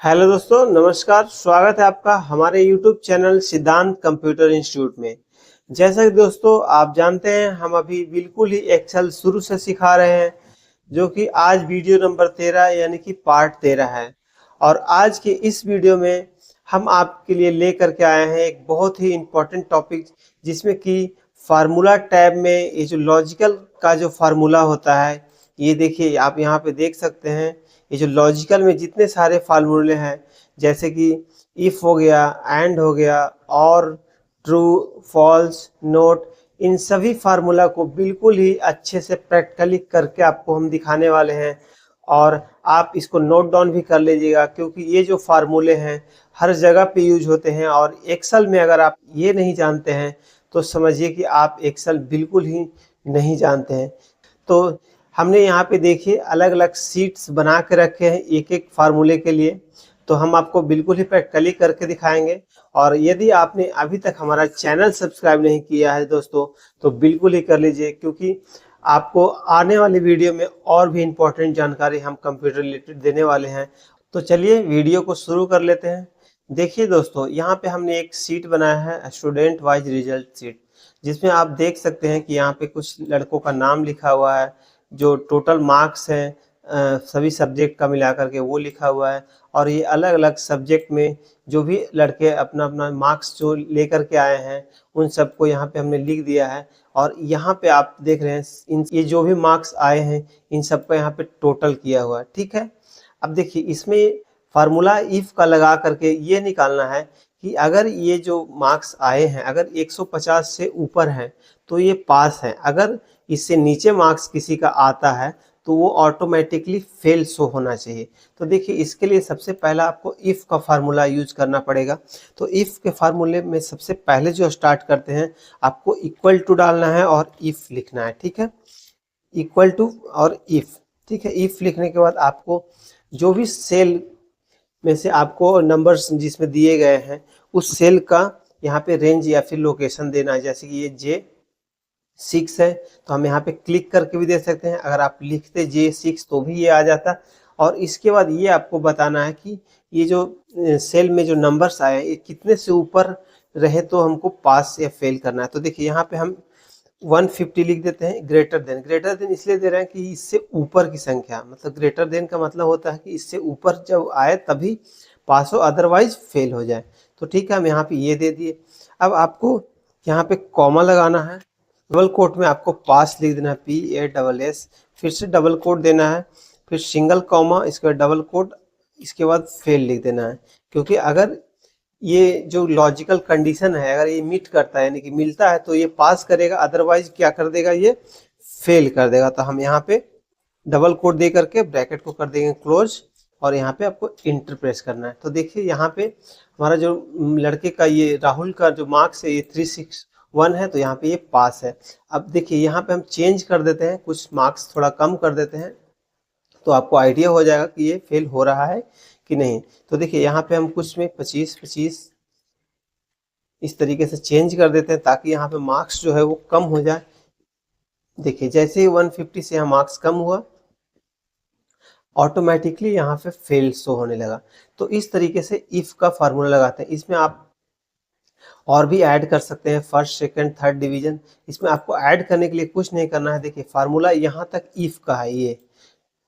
Hello दोस्तों, नमस्कार। स्वागत है आपका हमारे यूट्यूब चैनल सिद्धांत कंप्यूटर इंस्टीट्यूट में। जैसा कि दोस्तों आप जानते हैं, हम अभी बिल्कुल ही एक्सेल शुरू से सिखा रहे हैं, जो कि आज वीडियो नंबर 13 यानी कि पार्ट 13 है। और आज के इस वीडियो में हम आपके लिए लेकर के आए हैं एक बहुत ही इम्पोर्टेंट टॉपिक, जिसमें कि फार्मूला टैब में ये जो लॉजिकल का जो फार्मूला होता है, ये देखिए आप यहाँ पे देख सकते हैं। ये जो लॉजिकल में जितने सारे फार्मूले हैं, जैसे कि इफ हो गया, एंड हो गया, और, ट्रू, फॉल्स, नोट, इन सभी फार्मूला को बिल्कुल ही अच्छे से प्रैक्टिकली करके आपको हम दिखाने वाले हैं। और आप इसको नोट डाउन भी कर लीजिएगा, क्योंकि ये जो फार्मूले हैं हर जगह पे यूज होते हैं। और एक्सेल में अगर आप ये नहीं जानते हैं तो समझिए कि आप एक्सेल बिल्कुल ही नहीं जानते हैं। तो हमने यहाँ पे देखिए अलग अलग सीट्स बना के रखे हैं एक एक फार्मूले के लिए। तो हम आपको बिल्कुल ही प्रैक्टिकली करके दिखाएंगे। और यदि आपने अभी तक हमारा चैनल सब्सक्राइब नहीं किया है दोस्तों, तो बिल्कुल ही कर लीजिए, क्योंकि आपको आने वाली वीडियो में और भी इम्पोर्टेंट जानकारी हम कंप्यूटर रिलेटेड देने वाले हैं। तो चलिए वीडियो को शुरू कर लेते हैं। देखिए दोस्तों, यहाँ पे हमने एक सीट बनाया है, स्टूडेंट वाइज रिजल्ट सीट, जिसमें आप देख सकते हैं कि यहाँ पे कुछ लड़कों का नाम लिखा हुआ है, जो टोटल मार्क्स हैं सभी सब्जेक्ट का मिलाकर के वो लिखा हुआ है। और ये अलग अलग सब्जेक्ट में जो भी लड़के अपना अपना मार्क्स जो लेकर के आए हैं, उन सबको यहाँ पे हमने लिख दिया है। और यहाँ पे आप देख रहे हैं ये जो भी मार्क्स आए हैं, इन सबका यहाँ पे टोटल किया हुआ है। ठीक है, अब देखिए इसमें फार्मूला इफ का लगा करके ये निकालना है कि अगर ये जो मार्क्स आए हैं, अगर 150 से ऊपर हैं तो ये पास है। अगर इससे नीचे मार्क्स किसी का आता है तो वो ऑटोमेटिकली फेल शो होना चाहिए। तो देखिए इसके लिए सबसे पहला आपको इफ का फार्मूला यूज करना पड़ेगा। तो इफ के फार्मूले में सबसे पहले जो स्टार्ट करते हैं, आपको इक्वल टू डालना है और इफ लिखना है। ठीक है, इक्वल टू और इफ। ठीक है, इफ लिखने के बाद आपको जो भी सेल में से आपको नंबर्स जिसमें दिए गए हैं, उस सेल का यहाँ पे रेंज या फिर लोकेशन देना है। जैसे कि ये J6 है, तो हम यहाँ पे क्लिक करके भी दे सकते हैं। अगर आप लिखते J6 तो भी ये आ जाता। और इसके बाद ये आपको बताना है कि ये जो सेल में जो नंबर्स आए हैं, ये कितने से ऊपर रहे तो हमको पास या फेल करना है। तो देखिए यहाँ पे हम 150 लिख देते हैं। ग्रेटर देन इसलिए दे रहे हैं कि इससे ऊपर की संख्या, मतलब ग्रेटर देन का मतलब होता है कि इससे ऊपर जब आए तभी पास हो, अदरवाइज फेल हो जाए। तो ठीक है, हम यहाँ पे ये दे दिए। अब आपको यहाँ पे कॉमा लगाना है। डबल कोट में आपको पास लिख देना है, PASS, फिर से डबल कोट देना है, फिर सिंगल कॉमा, इसके बाद डबल कोट, इसके बाद फेल लिख देना है। क्योंकि अगर ये जो लॉजिकल कंडीशन है, अगर ये मीट करता है यानी कि मिलता है तो ये पास करेगा, अदरवाइज क्या कर देगा, ये फेल कर देगा। तो हम यहाँ पे डबल कोट दे करके ब्रैकेट को कर देंगे क्लोज, और यहाँ पे आपको इंटर प्रेस करना है। तो देखिए यहाँ पे हमारा जो लड़के का, ये राहुल का जो मार्क्स है, ये 361 है, तो यहाँ पे ये पास है। अब देखिए यहाँ पे हम चेंज कर देते हैं, कुछ मार्क्स थोड़ा कम कर देते हैं, तो आपको आइडिया हो जाएगा कि ये फेल हो रहा है कि नहीं। तो देखिए यहाँ पे हम कुछ में 25 इस तरीके से चेंज कर देते हैं, ताकि यहाँ पे मार्क्स जो है वो कम हो जाए। देखिए जैसे ही 150 से यहाँ मार्क्स कम हुआ, ऑटोमेटिकली यहाँ पे फेल शो होने लगा। तो इस तरीके से इफ का फार्मूला लगाते हैं। इसमें आप और भी ऐड कर सकते हैं, फर्स्ट सेकंड थर्ड डिवीजन। इसमें आपको ऐड करने के लिए कुछ नहीं करना है। देखिए फार्मूला यहाँ तक इफ का है,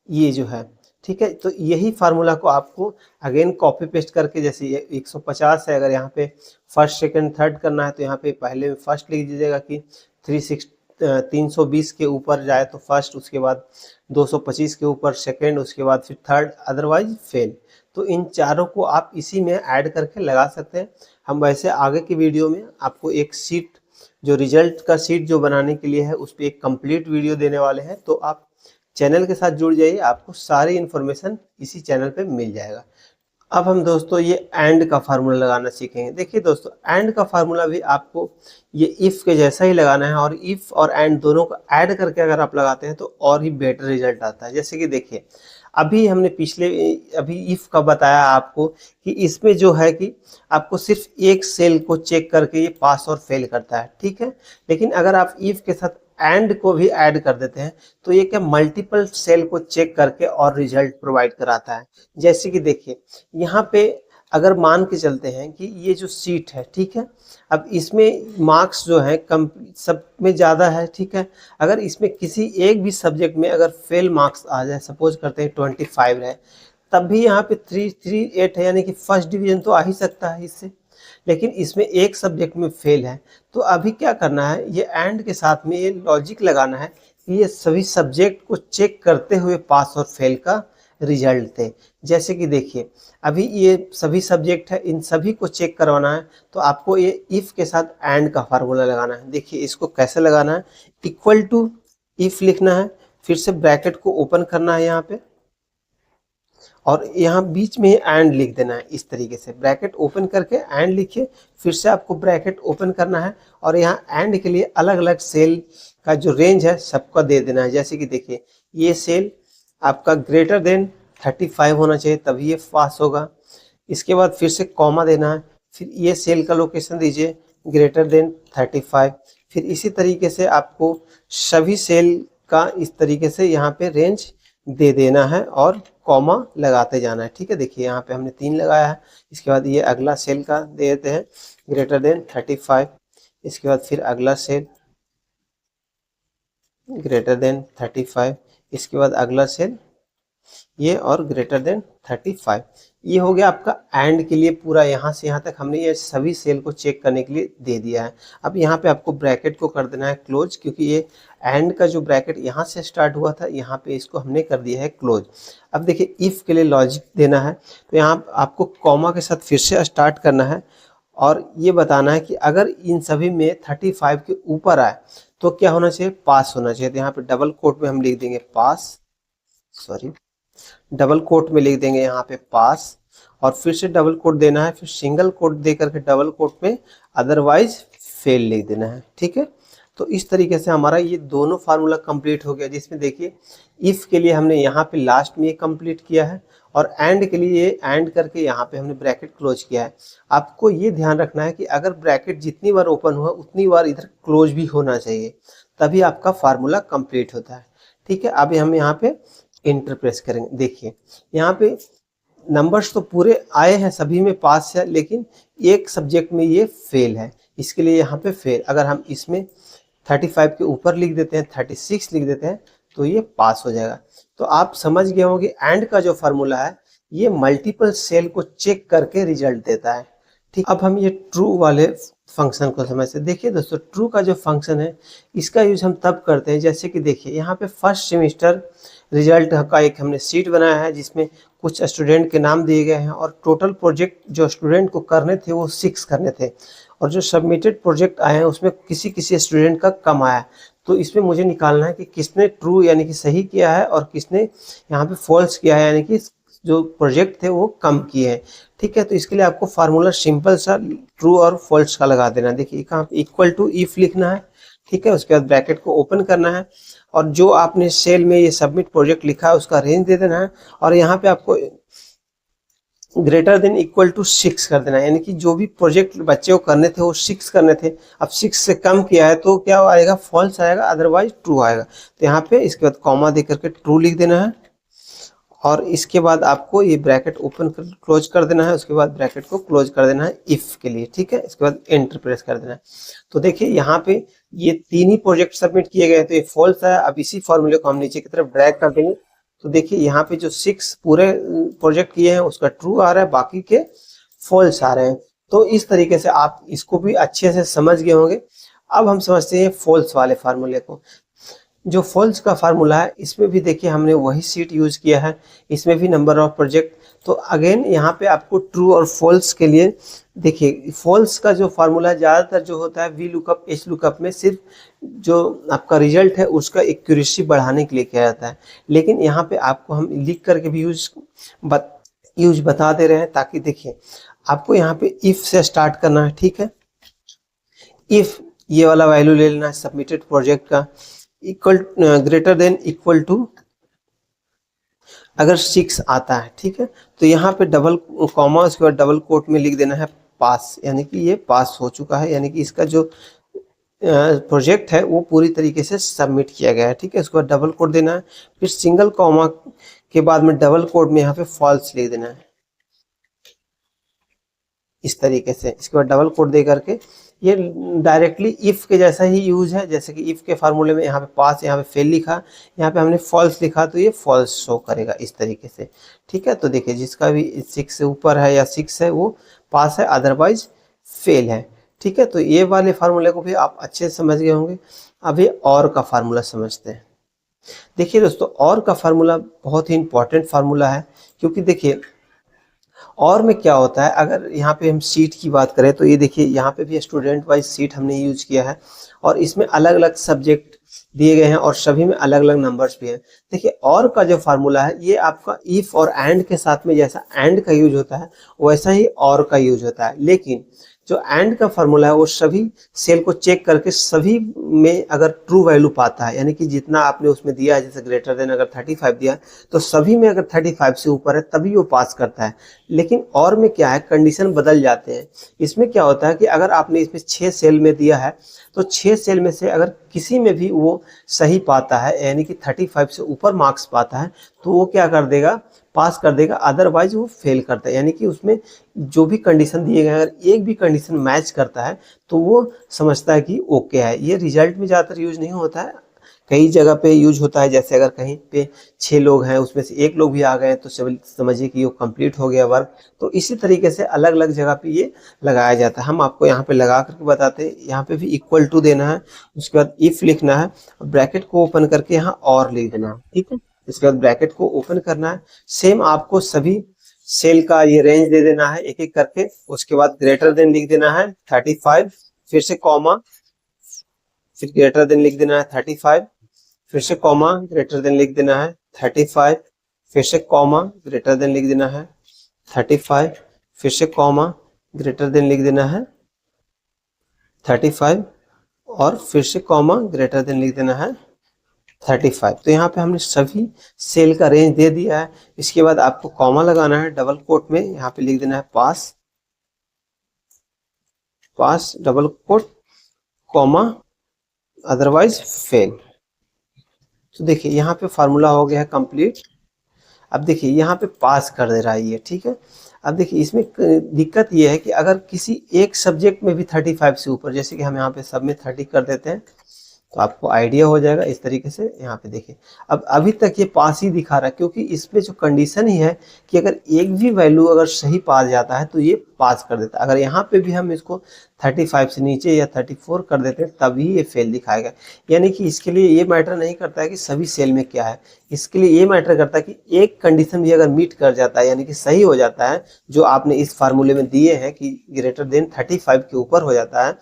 ये जो है, ठीक है। तो यही फार्मूला को आपको अगेन कॉपी पेस्ट करके, जैसे 150 है, अगर यहाँ पे फर्स्ट सेकंड थर्ड करना है तो यहाँ पे पहले में फर्स्ट लिख दीजिएगा कि 320 के ऊपर जाए तो फर्स्ट, उसके बाद 225 के ऊपर सेकंड, उसके बाद फिर थर्ड, अदरवाइज फेल। तो इन चारों को आप इसी में ऐड करके लगा सकते हैं। हम वैसे आगे की वीडियो में आपको एक सीट, जो रिजल्ट का सीट जो बनाने के लिए है, उस पर एक कंप्लीट वीडियो देने वाले हैं। तो आप चैनल के साथ जुड़ जाइए, आपको सारी इन्फॉर्मेशन इसी चैनल पे मिल जाएगा। अब हम दोस्तों ये एंड का फार्मूला लगाना सीखेंगे। देखिए दोस्तों, एंड का फार्मूला भी आपको ये इफ के जैसा ही लगाना है, और इफ और एंड दोनों को ऐड करके अगर आप लगाते हैं तो और ही बेटर रिजल्ट आता है। जैसे कि देखिए अभी हमने अभी इफ का बताया आपको कि इसमें जो है कि आपको सिर्फ एक सेल को चेक करके ये पास और फेल करता है, ठीक है। लेकिन अगर आप इफ के साथ एंड को भी ऐड कर देते हैं तो ये क्या मल्टीपल सेल को चेक करके और रिजल्ट प्रोवाइड कराता है। जैसे कि देखिए यहाँ पे अगर मान के चलते हैं कि ये जो सीट है, ठीक है, अब इसमें मार्क्स जो है कम सब में ज़्यादा है, ठीक है। अगर इसमें किसी एक भी सब्जेक्ट में अगर फेल मार्क्स आ जाए, सपोज करते हैं 25 है, तब भी यहाँ पे 338 है, यानी कि फर्स्ट डिवीजन तो आ ही सकता है इससे। लेकिन इसमें एक सब्जेक्ट में फेल है, तो अभी क्या करना है, ये एंड के साथ में ये लॉजिक लगाना है कि ये सभी सब्जेक्ट को चेक करते हुए पास और फेल का रिजल्ट थे। जैसे कि देखिए अभी ये सभी सब्जेक्ट है, इन सभी को चेक करवाना है, तो आपको ये इफ के साथ एंड का फार्मूला लगाना है। देखिए इसको कैसे लगाना है, इक्वल टू इफ लिखना है, फिर से ब्रैकेट को ओपन करना है यहाँ पे, और यहाँ बीच में एंड लिख देना है। इस तरीके से ब्रैकेट ओपन करके एंड लिखिए, फिर से आपको ब्रैकेट ओपन करना है और यहाँ एंड के लिए अलग अलग सेल का जो रेंज है सबका दे देना है। जैसे कि देखिए ये सेल आपका ग्रेटर देन 35 होना चाहिए, तभी ये पास होगा। इसके बाद फिर से कॉमा देना है, फिर ये सेल का लोकेशन दीजिए ग्रेटर देन 35। फिर इसी तरीके से आपको सभी सेल का इस तरीके से यहाँ पे रेंज दे देना है और कॉमा लगाते जाना है, ठीक है। देखिए यहाँ पे हमने 3 लगाया है। इसके बाद ये अगला सेल का दे देते हैं ग्रेटर देन 35। इसके बाद फिर अगला सेल ग्रेटर देन 35। इसके बाद अगला सेल ये और ग्रेटर देन 35। ये हो गया आपका एंड के लिए पूरा, यहाँ से यहाँ तक हमने ये सभी सेल को चेक करने के लिए दे दिया है। अब यहाँ पे आपको ब्रैकेट को कर देना है क्लोज, क्योंकि ये एंड का जो ब्रैकेट यहाँ से स्टार्ट हुआ था, यहाँ पे इसको हमने कर दिया है क्लोज। अब देखिए इफ के लिए लॉजिक देना है, तो यहाँ आपको कॉमा के साथ फिर से स्टार्ट करना है और ये बताना है कि अगर इन सभी में 35 के ऊपर आए तो क्या होना चाहिए, पास होना चाहिए। तो यहाँ पे डबल कोट में हम लिख देंगे पास, सॉरी डबल कोट में लिख देंगे यहाँ पे पास, और फिर से डबल कोट देना है, फिर सिंगल कोट दे करके डबल कोट में अदरवाइज फेल लिख देना है, ठीक है। तो इस तरीके से हमारा ये दोनों फार्मूला कंप्लीट हो गया, जिसमें देखिए इफ के लिए हमने यहाँ पे लास्ट में ये कंप्लीट किया है और एंड के लिए एंड करके यहाँ पे हमने ब्रैकेट क्लोज किया है। आपको ये ध्यान रखना है कि अगर ब्रैकेट जितनी बार ओपन हुआ उतनी बार इधर क्लोज भी होना चाहिए, तभी आपका फार्मूला कंप्लीट होता है, ठीक है। अब हम यहाँ पे इंटर प्रेस करेंगे। देखिए यहाँ पे नंबर्स तो पूरे आए हैं, सभी में पास है, लेकिन एक सब्जेक्ट में ये फेल है, इसके लिए यहाँ पे फेल। अगर हम इसमें 35 के ऊपर लिख देते हैं, 36 लिख देते हैं, तो ये पास हो जाएगा। तो आप समझ गए होंगे एंड का जो फार्मूला है ये मल्टीपल सेल को चेक करके रिजल्ट देता है, ठीक। अब हम ये ट्रू वाले फंक्शन को समझते हैं। देखिए दोस्तों ट्रू का जो फंक्शन है इसका यूज हम तब करते हैं, जैसे कि देखिए यहाँ पे फर्स्ट सेमेस्टर रिजल्ट का एक हमने शीट बनाया है जिसमें कुछ स्टूडेंट के नाम दिए गए हैं और टोटल प्रोजेक्ट जो स्टूडेंट को करने थे वो 6 करने थे, और जो सबमिटेड प्रोजेक्ट आए हैं उसमें किसी किसी स्टूडेंट का कम आया। तो इसमें मुझे निकालना है कि किसने ट्रू यानी कि सही किया है और किसने यहाँ पे फॉल्स किया है, यानी कि जो प्रोजेक्ट थे वो कम किए हैं, ठीक है। तो इसके लिए आपको फार्मूला सिंपल सा ट्रू और फॉल्स का लगा देना। देखिए कहाँ इक्वल टू इफ लिखना है, ठीक है। उसके बाद ब्रैकेट को ओपन करना है और जो आपने सेल में ये सबमिट प्रोजेक्ट लिखा है उसका रेंज दे देना है, और यहाँ पे आपको ग्रेटर देन इक्वल टू 6 कर देना है, यानी कि जो भी प्रोजेक्ट बच्चे को करने थे वो 6 करने थे। अब 6 से कम किया है तो क्या आएगा, फॉल्स आएगा, अदरवाइज ट्रू आएगा। तो यहाँ पे इसके बाद कॉमा दे करके ट्रू लिख देना है, और इसके बाद आपको ये ब्रैकेट ओपन कर क्लोज कर देना है। उसके बाद ब्रैकेट को क्लोज कर देना है इफ के लिए, ठीक है। इसके बाद एंटर प्रेस कर देना है। तो देखिए यहाँ पे ये 3 ही प्रोजेक्ट सबमिट किए गए, तो ये फॉल्स है। अब इसी फॉर्मूले को हम नीचे की तरफ ड्रैग कर देंगे, तो देखिए यहाँ पे जो 6 पूरे प्रोजेक्ट किए हैं उसका ट्रू आ रहा है, बाकी के फॉल्स आ रहे हैं। तो इस तरीके से आप इसको भी अच्छे से समझ गए होंगे। अब हम समझते हैं फॉल्स वाले फार्मूले को। जो फॉल्स का फार्मूला है इसमें भी देखिए हमने वही शीट यूज किया है, इसमें भी नंबर ऑफ प्रोजेक्ट। तो अगेन यहाँ पे आपको ट्रू और फॉल्स के लिए देखिए फॉल्स का जो फार्मूला ज़्यादातर जो होता है वी लुकअप एच लुकअप में सिर्फ जो आपका रिजल्ट है उसका एक्यूरेसी बढ़ाने के लिए किया जाता है, लेकिन यहाँ पे आपको हम लिख करके भी यूज बता दे रहे हैं, ताकि देखिए आपको यहाँ पे इफ से स्टार्ट करना है, ठीक है। इफ ये वाला वैल्यू ले लेना है सबमिटेड प्रोजेक्ट का, equal greater than equal to अगर 6 आता है, ठीक है। तो यहाँ पे डबल कॉमा उसके बाद डबल कोट में लिख देना है पास, यानी कि ये पास हो चुका है, यानी कि इसका जो प्रोजेक्ट है वो पूरी तरीके से सबमिट किया गया है। ठीक है, उसके बाद डबल कोट देना है, फिर सिंगल कॉमा के बाद में डबल कोट में यहाँ पे फॉल्स लिख देना है इस तरीके से। इसके बाद डबल कोट दे करके ये डायरेक्टली इफ के जैसा ही यूज है, जैसे कि इफ के फार्मूले में यहाँ पे पास, यहाँ पे फेल लिखा, यहाँ पे हमने फॉल्स लिखा, तो ये फॉल्स शो करेगा इस तरीके से। ठीक है, तो देखिए जिसका भी 6 से ऊपर है या 6 है वो पास है, अदरवाइज फेल है। ठीक है, तो ये वाले फार्मूले को भी आप अच्छे से समझ गए होंगे। अभी और का फार्मूला समझते हैं। देखिए दोस्तों, और का फार्मूला बहुत ही इंपॉर्टेंट फार्मूला है, क्योंकि देखिए और में क्या होता है, अगर यहाँ पे हम सीट की बात करें तो ये देखिए यहाँ पे भी स्टूडेंट वाइज सीट हमने यूज किया है, और इसमें अलग अलग सब्जेक्ट दिए गए हैं और सभी में अलग अलग नंबर्स भी हैं। देखिए और का जो फार्मूला है ये आपका इफ और एंड के साथ में जैसा एंड का यूज होता है वैसा ही और का यूज होता है, लेकिन जो एंड का फार्मूला है वो सभी सेल को चेक करके सभी में अगर ट्रू वैल्यू पाता है, यानी कि जितना आपने उसमें दिया है, जैसे ग्रेटर देन अगर 35 दिया तो सभी में अगर 35 से ऊपर है तभी वो पास करता है। लेकिन और में क्या है, कंडीशन बदल जाते हैं। इसमें क्या होता है कि अगर आपने इसमें 6 सेल में दिया है तो 6 सेल में से अगर किसी में भी वो सही पाता है, यानी कि 35 से ऊपर मार्क्स पाता है, तो वो क्या कर देगा, पास कर देगा, अदरवाइज वो फेल करता है। यानी कि उसमें जो भी कंडीशन दिए गए अगर एक भी कंडीशन मैच करता है तो वो समझता है कि ओके है। ये रिजल्ट में ज़्यादातर यूज नहीं होता है, कई जगह पे यूज होता है। जैसे अगर कहीं पे 6 लोग हैं उसमें से 1 लोग भी आ गए तो समझिए कि वो कंप्लीट हो गया वर्क। तो इसी तरीके से अलग अलग जगह पे ये लगाया जाता है। हम आपको यहाँ पे लगा करके बताते हैं। यहाँ पे भी इक्वल टू देना है, उसके बाद इफ लिखना है, ब्रैकेट को ओपन करके यहाँ और लिख देना है। ठीक है, इसके बाद ब्रैकेट को ओपन करना है। सेम आपको सभी सेल का ये रेंज दे देना है एक एक करके। उसके बाद ग्रेटर देन लिख देना है 35, फिर से कॉमा, फिर ग्रेटर देन लिख देना है 35, फिर से कॉमा, ग्रेटर देन लिख देना है 35, फिर से कॉमा, ग्रेटर देन लिख देना है 35, फिर से कॉमा, ग्रेटर देन लिख देना है 35, और फिर से कॉमा, ग्रेटर देन लिख देना है 35। तो यहाँ पे हमने सभी सेल का रेंज दे दिया है। इसके बाद आपको कॉमा लगाना है डबल कोट में, यहाँ पे लिख देना है pass, pass double quote comma, otherwise fail. तो देखिए यहाँ पे फार्मूला हो गया है कंप्लीट। अब देखिए यहाँ पे पास कर दे रहा है ये। ठीक है, अब देखिए इसमें दिक्कत ये है कि अगर किसी एक सब्जेक्ट में भी 35 से ऊपर, जैसे कि हम यहाँ पे सब में 30 कर देते हैं तो आपको आइडिया हो जाएगा इस तरीके से। यहाँ पे देखिए अब अभी तक ये पास ही दिखा रहा है, क्योंकि इसमें जो कंडीशन ही है कि अगर एक भी वैल्यू अगर सही पास जाता है तो ये पास कर देता है। अगर यहाँ पे भी हम इसको 35 से नीचे या 34 कर देते हैं तभी ये फेल दिखाएगा। यानी कि इसके लिए ये मैटर नहीं करता है कि सभी सेल में क्या है, इसके लिए ये मैटर करता है कि एक कंडीशन भी अगर मीट कर जाता है, यानी कि सही हो जाता है जो आपने इस फार्मूले में दिए हैं कि ग्रेटर देन 35 के ऊपर हो जाता है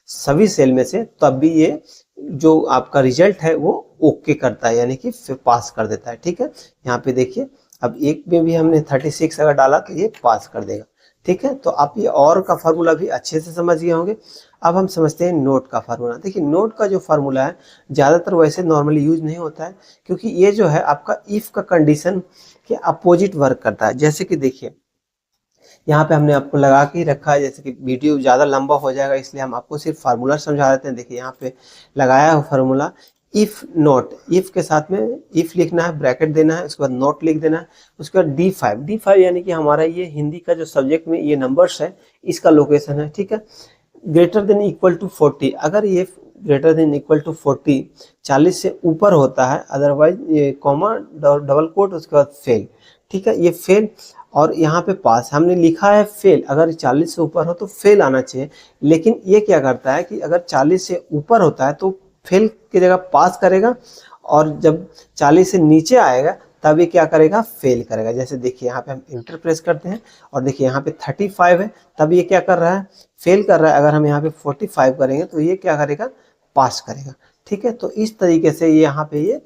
सभी सेल में से, तब भी ये जो आपका रिजल्ट है वो ओके करता है, यानी कि फिर पास कर देता है। ठीक है, यहाँ पे देखिए अब एक में भी हमने 36 अगर डाला तो ये पास कर देगा। ठीक है, तो आप ये और का फार्मूला भी अच्छे से समझ गए होंगे। अब हम समझते हैं नोट का फार्मूला। देखिए नोट का जो फार्मूला है ज़्यादातर वैसे नॉर्मली यूज नहीं होता है, क्योंकि ये जो है आपका इफ का कंडीशन के अपोजिट वर्क करता है। जैसे कि देखिए यहाँ पे हमने आपको लगा के रखा है, जैसे कि वीडियो ज़्यादा लंबा हो जाएगा इसलिए हम आपको सिर्फ फार्मूला समझा देते हैं। देखिए यहाँ पे लगाया है फार्मूला इफ नोट, इफ के साथ में इफ लिखना है, ब्रैकेट देना है, उसके बाद नोट लिख देना है, उसके बाद D5 यानी कि हमारा ये हिंदी का जो सब्जेक्ट में ये नंबर्स है इसका लोकेशन है। ठीक है, ग्रेटर देन इक्वल टू 40, अगर ये ग्रेटर देन इक्वल टू 40 से ऊपर होता है, अदरवाइज ये कॉमा डबल कोट, उसके बाद फेल। ठीक है, ये फेल, और यहाँ पे पास हमने लिखा है फेल। अगर 40 से ऊपर हो तो फेल आना चाहिए, लेकिन ये क्या करता है कि अगर 40 से ऊपर होता है तो फेल की जगह पास करेगा, और जब 40 से नीचे आएगा तब ये क्या करेगा, फेल करेगा। जैसे देखिए यहाँ पे हम इंटर प्रेस करते हैं और देखिए यहाँ पे 35 है, तब ये क्या कर रहा है, फेल कर रहा है। अगर हम यहाँ पे 45 करेंगे तो ये क्या करेगा, पास करेगा। ठीक है, तो इस तरीके से ये यहाँ पे ये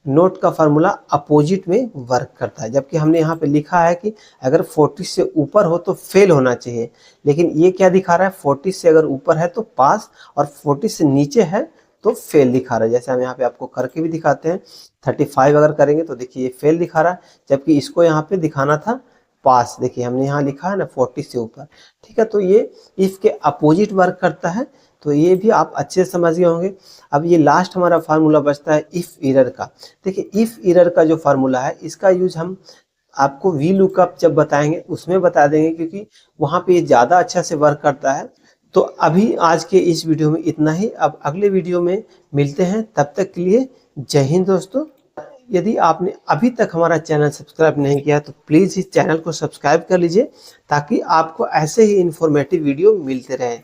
नोट का फार्मूला अपोजिट में वर्क करता है। जबकि हमने यहाँ पे लिखा है कि अगर 40 से ऊपर हो तो फेल होना चाहिए, लेकिन ये क्या दिखा रहा है, 40 से अगर ऊपर है तो पास, और 40 से नीचे है तो फेल दिखा रहा है। जैसे हम यहाँ पे आपको करके भी दिखाते हैं, 35 अगर करेंगे तो देखिए ये फेल दिखा रहा है, जबकि इसको यहाँ पे दिखाना था पास। देखिए हमने यहाँ लिखा है ना 40 से ऊपर। ठीक है, तो ये इफ के अपोजिट वर्क करता है। तो ये भी आप अच्छे से समझ गए होंगे। अब ये लास्ट हमारा फार्मूला बचता है इफ एरर का। देखिए इफ एरर का जो फार्मूला है इसका यूज हम आपको वी लुकअप जब बताएंगे उसमें बता देंगे, क्योंकि वहां पे ये ज्यादा अच्छा से वर्क करता है। तो अभी आज के इस वीडियो में इतना ही। अब अगले वीडियो में मिलते हैं, तब तक के लिए जय हिंद दोस्तों। यदि आपने अभी तक हमारा चैनल सब्सक्राइब नहीं किया तो प्लीज इस चैनल को सब्सक्राइब कर लीजिए, ताकि आपको ऐसे ही इंफॉर्मेटिव वीडियो मिलते रहे।